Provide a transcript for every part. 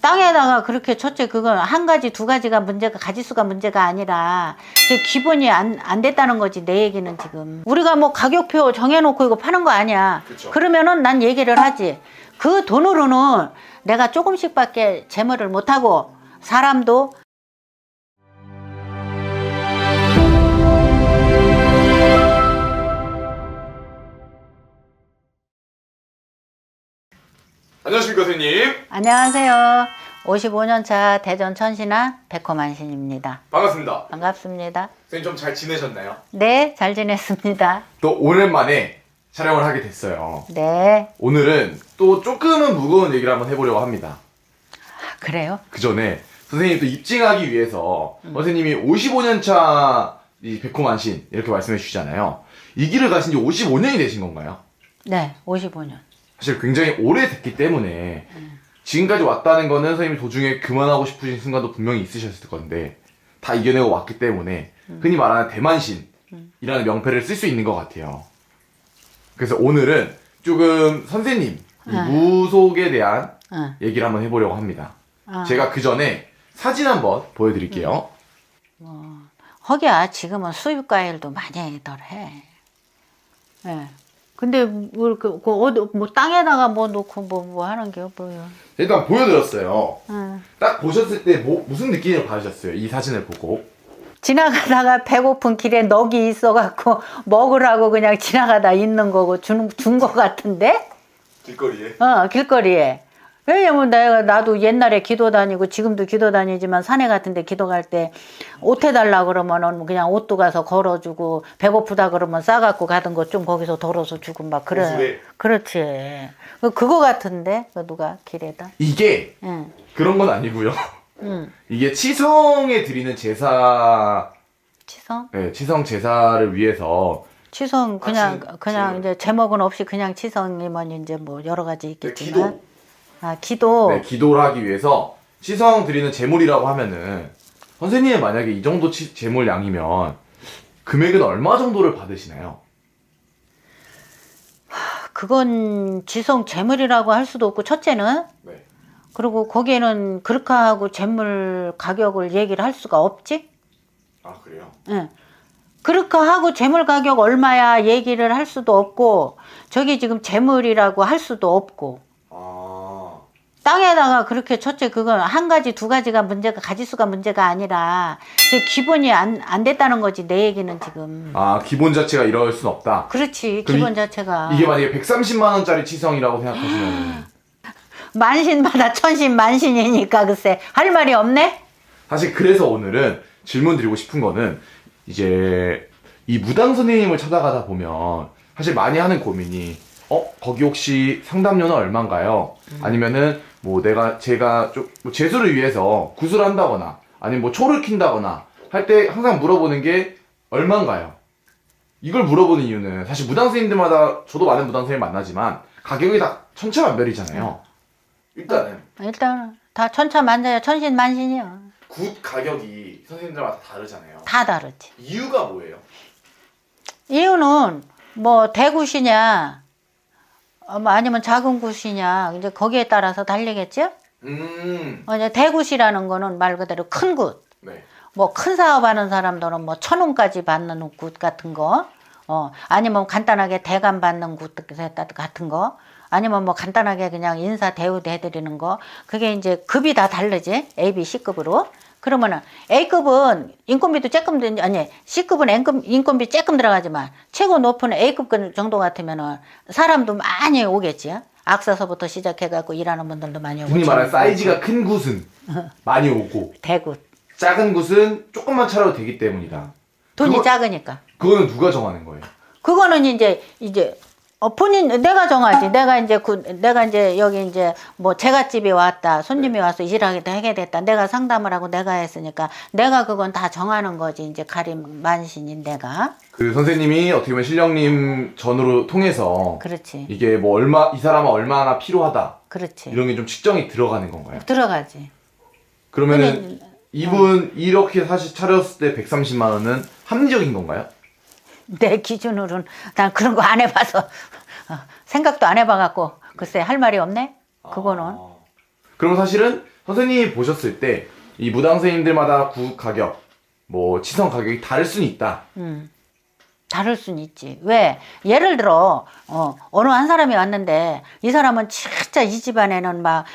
땅에다가 그렇게 첫째 그건 한 가지 두 가지가 문제가 가지수가 문제가 아니라 저 기본이 안 됐다는 거지. 내 얘기는 지금 우리가 뭐 가격표 정해놓고 이거 파는 거 아니야. 그쵸. 그러면은 난 얘기를 하지. 그 돈으로는 내가 조금씩밖에 재물을 못하고 사람도 안녕하십니까 선생님. 안녕하세요. 55년 차 대전 천신아 백호만신입니다. 반갑습니다. 반갑습니다. 선생님 좀 잘 지내셨나요? 네, 잘 지냈습니다. 또 오랜만에 촬영을 하게 됐어요. 네, 오늘은 또 조금은 무거운 얘기를 한번 해보려고 합니다. 그래요? 그 전에 선생님 또 입증하기 위해서 선생님이 55년 차 이 백호만신 이렇게 말씀해 주시잖아요. 이 길을 가신 지 55년이 되신 건가요? 네, 55년. 사실 굉장히 오래됐기 때문에 지금까지 왔다는 거는 선생님이 도중에 그만하고 싶으신 순간도 분명히 있으셨을 건데 다 이겨내고 왔기 때문에 흔히 말하는 대만신이라는 명패를 쓸 수 있는 것 같아요. 그래서 오늘은 조금 선생님 이 무속에 대한 얘기를 한번 해보려고 합니다. 제가 그 전에 사진 한번 보여드릴게요. 허기야, 지금은 수입과일도 많이 덜해. 예. 근데 뭘 어디 뭐 땅에다가 뭐 놓고 뭐 하는 게 뭐요? 일단 보여드렸어요. 응. 딱 보셨을 때 무슨 느낌을 받으셨어요? 이 사진을 보고. 지나가다가 배고픈 길에 넋이 있어갖고 먹으라고 그냥 지나가다 있는 거고 준 거 같은데? 길거리에? 길거리에. 왜냐면 나도 옛날에 기도 다니고 지금도 기도 다니지만 산에 같은데 기도 갈 때 옷 해달라 그러면은 그냥 옷도 가서 걸어주고 배고프다 그러면 싸갖고 가던 거 좀 거기서 덜어서 주고 막 그래. 호수에? 그렇지. 그거 같은데 누가 길에다. 이게 응. 그런 건 아니고요. 응. 이게 치성에 드리는 제사, 치성? 네, 치성 제사를 위해서 치성 그냥 제물. 이제 제목은 없이 그냥 치성이면 이제 뭐 여러 가지 있겠지만. 기도. 기도. 네, 기도를 하기 위해서 치성 드리는 제물이라고 하면은 선생님이 만약에 이 정도 제물 양이면 금액은 얼마 정도를 받으시나요? 그건 지성 재물이라고 할 수도 없고 첫째는 네. 그리고 거기에는 그렇게 하고 재물 가격을 얘기를 할 수가 없지. 아 그래요? 응. 그렇게 하고 재물 가격 얼마야 얘기를 할 수도 없고 저기 지금 재물이라고 할 수도 없고 아 땅에다가 그렇게 첫째 그건 한 가지 두 가지가 문제가 가지수가 문제가 아니라 저 기본이 안 됐다는 거지. 내 얘기는 지금. 기본 자체가 이럴 순 없다. 그렇지. 그럼 기본 자체가 이게 만약에 130만 원짜리 치성이라고 생각하시면 만신마다 천신 만신이니까 글쎄 할 말이 없네. 사실 그래서 오늘은 질문 드리고 싶은 거는 이제 이 무당 선생님을 찾아가다 보면 사실 많이 하는 고민이 거기 혹시 상담료는 얼마인가요? 아니면은 뭐 제가 좀 뭐 재수를 위해서 구슬을 한다거나 아니면 뭐 초를 킨다거나 할 때 항상 물어보는 게 얼마인가요? 이걸 물어보는 이유는 사실 무당 선생님들마다 저도 많은 무당 선생님 만나지만 가격이 다 천차만별이잖아요. 일단 다 천차만자야. 천신만신이야. 굿 가격이 선생님들마다 다르잖아요. 다 다르지. 이유가 뭐예요? 이유는 뭐 대굿이냐 뭐 아니면 작은 굿이냐 이제 거기에 따라서 달리겠죠. 이제 대굿이라는 거는 말 그대로 큰 굿. 네. 뭐 큰 사업하는 사람들은 뭐 1,000원까지 받는 굿 같은 거. 아니면 간단하게 대감 받는 굿 같은 거. 아니면 뭐 간단하게 그냥 인사 대우도 해드리는 거. 그게 이제 급이 다 다르지. A, B, C급으로. 그러면은 A급은 인건비도 조금 아니 C급은 인건비 조금 들어가지만 최고 높은 A급 정도 같으면은 사람도 많이 오겠지. 악사서부터 시작해갖고 일하는 분들도 많이 오고. 흔히 말하는 사이즈가 큰 굿은 많이 오고 대굿. 작은 굿은 조금만 차려도 되기 때문이다. 돈이 작으니까. 그거는 누가 정하는 거예요? 그거는 이제 본인 내가 정하지. 내가 이제 여기 이제 뭐 제갓집에 왔다. 손님이 와서 일하게 하게 됐다. 내가 상담을 하고 내가 했으니까 내가 그건 다 정하는 거지. 이제 가림 만신인 내가. 그 선생님이 어떻게 보면 신령님 전으로 통해서 그렇지. 이게 뭐 이 사람은 얼마나 필요하다 그렇지. 이런 게 좀 측정이 들어가는 건가요? 들어가지. 그러면은 이분 이렇게 사실 차렸을 때 130만 원은 합리적인 건가요? 내 기준으로는 난 그런 거 안 해봐서 생각도 안 해봐갖고 글쎄 할 말이 없네. 그거는. 그럼 사실은 선생님이 보셨을 때 이 무당 선생님들마다 구 가격, 뭐 치성 가격이 다를 수는 있다. 다를 수는 있지. 왜? 예를 들어, 어느 한 사람이 왔는데, 이 사람은 진짜 이 집안에는 막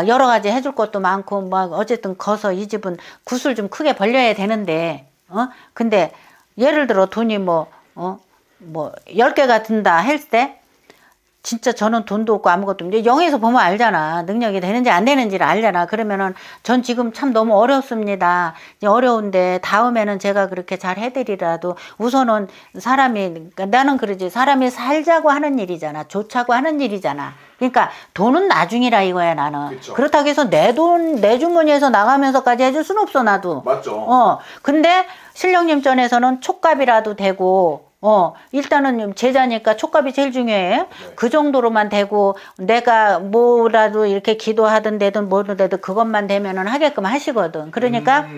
여러 가지 해줄 것도 많고, 막 어쨌든 커서 이 집은 굿을 좀 크게 벌려야 되는데, 근데 예를 들어 돈이 뭐 10개가 든다 했을 때, 진짜 저는 돈도 없고 아무것도 없는데 영에서 보면 알잖아. 능력이 되는지 안 되는지를 알잖아. 그러면은 전 지금 참 너무 어렵습니다. 이제 어려운데 다음에는 제가 그렇게 잘 해드리라도 우선은 사람이, 그러니까 나는 그러지. 사람이 살자고 하는 일이잖아. 좋자고 하는 일이잖아. 그러니까 돈은 나중이라 이거야 나는. 그쵸. 그렇다고 해서 내 돈 내 주머니에서 나가면서까지 해줄 수는 없어 나도. 맞죠. 근데 신령님 전에서는 촉값이라도 되고 일단은 제자니까 촉값이 제일 중요해. 네. 그 정도로만 되고, 내가 뭐라도 이렇게 기도하든 되든 뭐든 되든 그것만 되면은 하게끔 하시거든. 그러니까,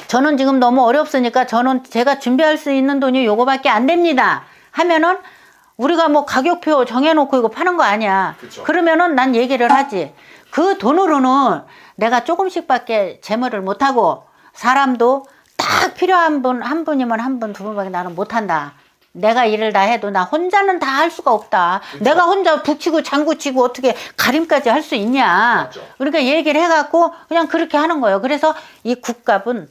저는 지금 너무 어렵으니까 저는 제가 준비할 수 있는 돈이 요거밖에 안 됩니다. 하면은, 우리가 뭐 가격표 정해놓고 이거 파는 거 아니야. 그쵸. 그러면은 난 얘기를 하지. 그 돈으로는 내가 조금씩밖에 재물을 못하고, 사람도 딱 필요한 분, 한 분이면 한 분, 두 분밖에 나는 못한다. 내가 일을 다 해도 나 혼자는 다 할 수가 없다. 그쵸. 내가 혼자 북치고 장구치고 어떻게 가림까지 할 수 있냐. 맞죠. 그러니까 얘기를 해갖고 그냥 그렇게 하는 거예요. 그래서 이 국값은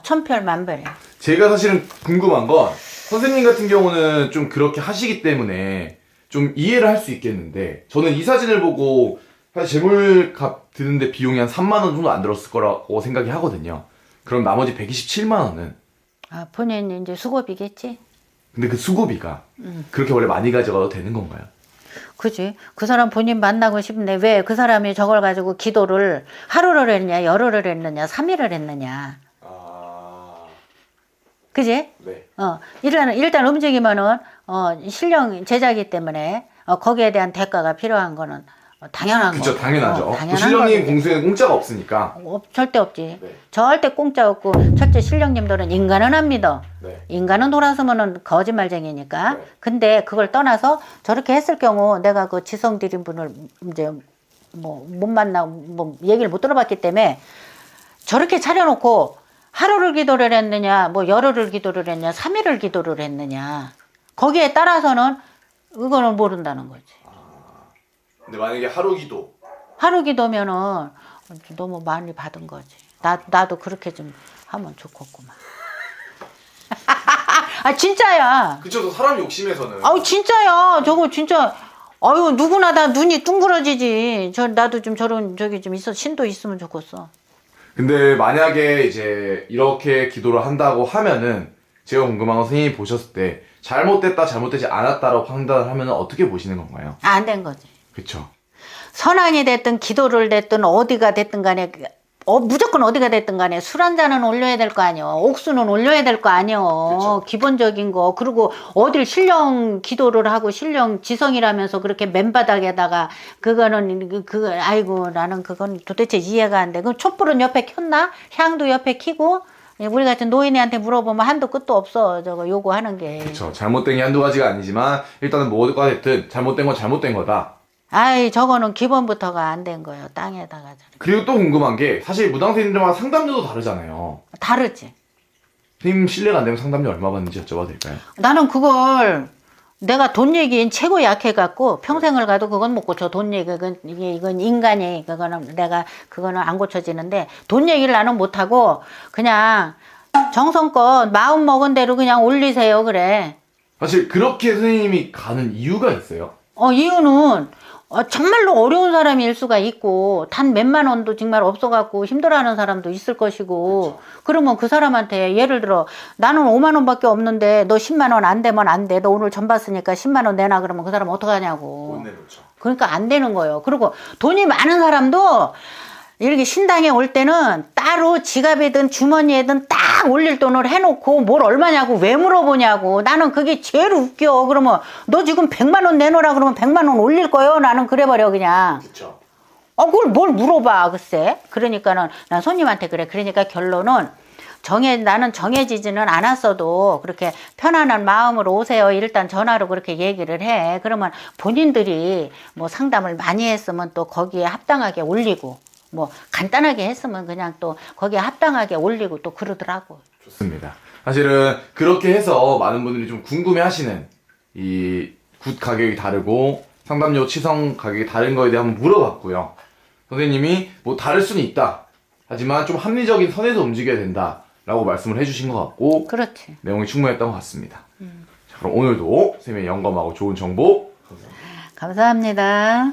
천별만별이야. 제가 사실은 궁금한 건 선생님 같은 경우는 좀 그렇게 하시기 때문에 좀 이해를 할 수 있겠는데 저는 이 사진을 보고 사실 재물값 드는데 비용이 한 3만 원 정도 안 들었을 거라고 생각이 하거든요. 그럼 나머지 127만 원은 본인 이제 수고비겠지. 근데 그 수고비가 그렇게 원래 많이 가져가도 되는 건가요? 그지. 그 사람 본인 만나고 싶은데 왜 그 사람이 저걸 가지고 기도를 하루를 했냐, 열흘을 했느냐, 3일을 했느냐. 그지? 네. 일단 움직이면은, 신령 제자기 때문에, 거기에 대한 대가가 필요한 거는 당연한 거. 그쵸, 당연하죠. 당연한 신령님 거지. 공수에는 공짜가 없으니까. 절대 없지. 네. 절대 공짜 없고, 첫째 신령님들은 인간은 안 믿어. 네. 인간은 돌아서면은 거짓말쟁이니까. 네. 근데 그걸 떠나서 저렇게 했을 경우 내가 그 지성 드린 분을 이제 못 만나고 얘기를 못 들어봤기 때문에 저렇게 차려놓고 하루를 기도를 했느냐, 열흘을 기도를 했냐, 3일을 기도를 했느냐. 거기에 따라서는 그거는 모른다는 거지. 근데 만약에 하루 기도. 하루 기도면은 너무 많이 받은 거지. 나도 그렇게 좀 하면 좋겠구만. 진짜야. 그쵸, 저 사람 욕심에서는. 진짜야. 저거 진짜. 누구나 다 눈이 둥그러지지. 나도 좀 저런, 좀 신도 있으면 좋겠어. 근데 만약에 이제 이렇게 기도를 한다고 하면은 제가 궁금한 건 선생님이 보셨을 때 잘못됐다, 잘못되지 않았다라고 판단을 하면 어떻게 보시는 건가요? 안 된 거지. 그쵸. 선왕이 됐든 기도를 됐든 어디가 됐든 간에 무조건 어디가 됐든 간에 술 한 잔은 올려야 될 거 아니요. 옥수는 올려야 될 거 아니요. 그쵸. 기본적인 거. 그리고 어딜 신령 기도를 하고 신령 지성이라면서 그렇게 맨바닥에다가 그거는 아이고 나는 그건 도대체 이해가 안 돼. 그럼 촛불은 옆에 켰나? 향도 옆에 켜고 우리 같은 노인애한테 물어보면 한도 끝도 없어. 저거 요구하는 게. 그쵸. 잘못된 게 한두 가지가 아니지만 일단은 뭐가 됐든 잘못된 건 잘못된 거다. 저거는 기본부터가 안 된 거예요. 땅에다가. 그리고 또 궁금한 게 사실 무당 선생님들마다 상담료도 다르잖아요. 다르지. 선생님 실례가 안 되면 상담료 얼마 받는지 여쭤봐도 될까요? 나는 그걸 내가 돈 얘기엔 최고 약해갖고 평생을 가도 그건 못 고쳐. 돈 얘기, 이건 인간이, 그거는 안 고쳐지는데 돈 얘기를 나는 못하고 그냥 정성껏 마음 먹은 대로 그냥 올리세요. 그래. 사실 그렇게 선생님이 가는 이유가 있어요? 이유는 정말로 어려운 사람일 수가 있고 단 몇만 원도 정말 없어갖고 힘들어하는 사람도 있을 것이고 그러면 그 사람한테 예를 들어 나는 5만 원밖에 없는데 너 10만 원 안 되면 안 돼. 너 오늘 전 봤으니까 10만 원 내놔. 그러면 그 사람 어떡하냐고. 못 내놓죠. 그러니까 안 되는 거예요. 그리고 돈이 많은 사람도 이렇게 신당에 올 때는 따로 지갑이든 주머니에든 딱 올릴 돈을 해놓고 뭘 얼마냐고 왜 물어보냐고. 나는 그게 제일 웃겨. 그러면 너 지금 100만 원 내놓으라 그러면 100만 원 올릴 거요? 나는 그래버려 그냥. 그쵸. 그걸 뭘 물어봐 글쎄. 그러니까는 난 손님한테 그래. 그러니까 결론은 나는 정해지지는 않았어도 그렇게 편안한 마음으로 오세요. 일단 전화로 그렇게 얘기를 해. 그러면 본인들이 뭐 상담을 많이 했으면 또 거기에 합당하게 올리고, 뭐 간단하게 했으면 그냥 또 거기에 합당하게 올리고 또 그러더라고. 좋습니다. 사실은 그렇게 해서 많은 분들이 좀 궁금해 하시는 이 굿 가격이 다르고 상담료 치성 가격이 다른 거에 대해 한번 물어봤고요. 선생님이 뭐 다를 수는 있다. 하지만 좀 합리적인 선에서 움직여야 된다. 라고 말씀을 해주신 것 같고 그렇지. 내용이 충분했던 것 같습니다. 자, 그럼 오늘도 선생님의 영감하고 좋은 정보 감사합니다.